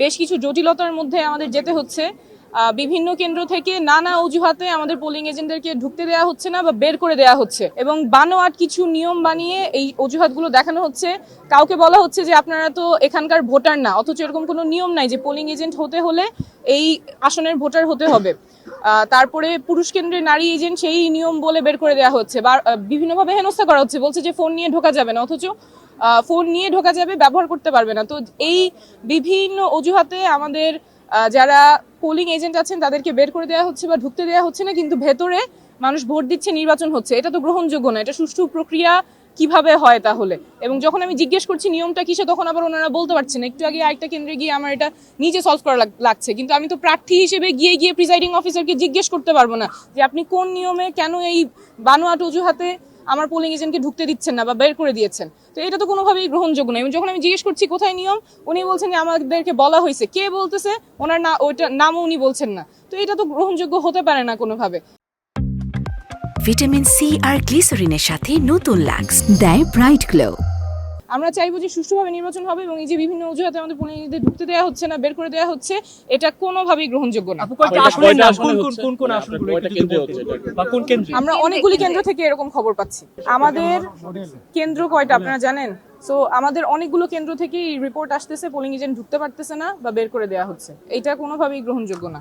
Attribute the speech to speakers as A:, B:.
A: বেশ কিছু জটিলতার মধ্যে আমাদের যেতে হচ্ছে। বিভিন্ন কেন্দ্র থেকে নানা অজুহাতে আমাদের পোলিং এজেন্টদেরকে ঢুকতে দেওয়া হচ্ছে না বা বের করে দেওয়া হচ্ছে, এবং বানোয়াট কিছু নিয়ম বানিয়ে এই অজুহাতগুলো দেখানো হচ্ছে। কাউকে বলা হচ্ছে যে আপনারা তো এখানকার ভোটার না, অথচ এরকম কোনো নিয়ম নাই যে পোলিং এজেন্ট হতে হলে এই আসনের ভোটার হতে হবে। তারপরে পুরুষ কেন্দ্রে নারী এজেন্ট সেই নিয়ম বলে বের করে দেওয়া হচ্ছে বা বিভিন্নভাবে হেনস্থা করা হচ্ছে, বলছে যে ফোন নিয়ে ঢোকা যাবে না, অথচ ফোন নিয়ে ঢোকা যাবে, ব্যবহার করতে পারবে না। তো এই বিভিন্ন অজুহাতে আমাদের যারা পোলিং এজেন্ট আছেন তাদেরকে বের করে দেওয়া হচ্ছে বা ঢুকতে দেওয়া হচ্ছে না, কিন্তু ভেতরে মানুষ ভোট দিচ্ছে, নির্বাচন হচ্ছে। এটা তো গ্রহণযোগ্য না। এটা সুষ্ঠু প্রক্রিয়া কিভাবে হয় তাহলে? এবং যখন আমি জিজ্ঞেস করছি নিয়মটা কিসে, তখন আবার ওনারা বলতে পারছেন। একটু আগে আরেকটা কেন্দ্রে গিয়ে আমার এটা নিজে সলভ করা লাগছে, কিন্তু আমি তো প্রার্থী হিসেবে গিয়ে প্রিসাইডিং অফিসারকে জিজ্ঞেস করতে পারবো না যে আপনি কোন নিয়মে কেন এই বানোয়াট অজুহাতে আমার পোলিং এজেন্টকে ঢুকতে দিচ্ছেন না বা বের করে দিয়েছেন। তো এটা তো কোনোভাবেই গ্রহণযোগ্য না। এবং যখন আমি জিজ্ঞেস করছি কোথায় নিয়ম, উনি বলছেন যে আমাদেরকে বলা হয়েছে। কে বলতেছে? ওনার না, ওইটা নামও উনি বলছেন না। তো এটা তো গ্রহণযোগ্য হতে পারে না কোনোভাবে।
B: ভিটামিন সি আর গ্লিসারিনের সাথে নতুন লাক্স দেয় ব্রাইট গ্লো।
A: আমরা চাইবো যে সুষ্ঠুভাবে নির্বাচন হবে, এবং এই যে বিভিন্ন অজুহাতে আমাদের পোলিং এজেন্টদের ঢুকতে দেওয়া হচ্ছে না, বের করে দেওয়া হচ্ছে, এটা কোনোভাবেই গ্রহণযোগ্য না। আমরা অনেকগুলি কেন্দ্র থেকে এরকম খবর পাচ্ছি। আমাদের কেন্দ্র কয়টা আপনারা জানেন? সো আমাদের অনেকগুলো কেন্দ্র থেকে রিপোর্ট আসতেছে পোলিং এজেন্ট ঢুকতে পারতেছে না বা বের করে দেওয়া হচ্ছে। এটা কোনোভাবেই গ্রহণযোগ্য না।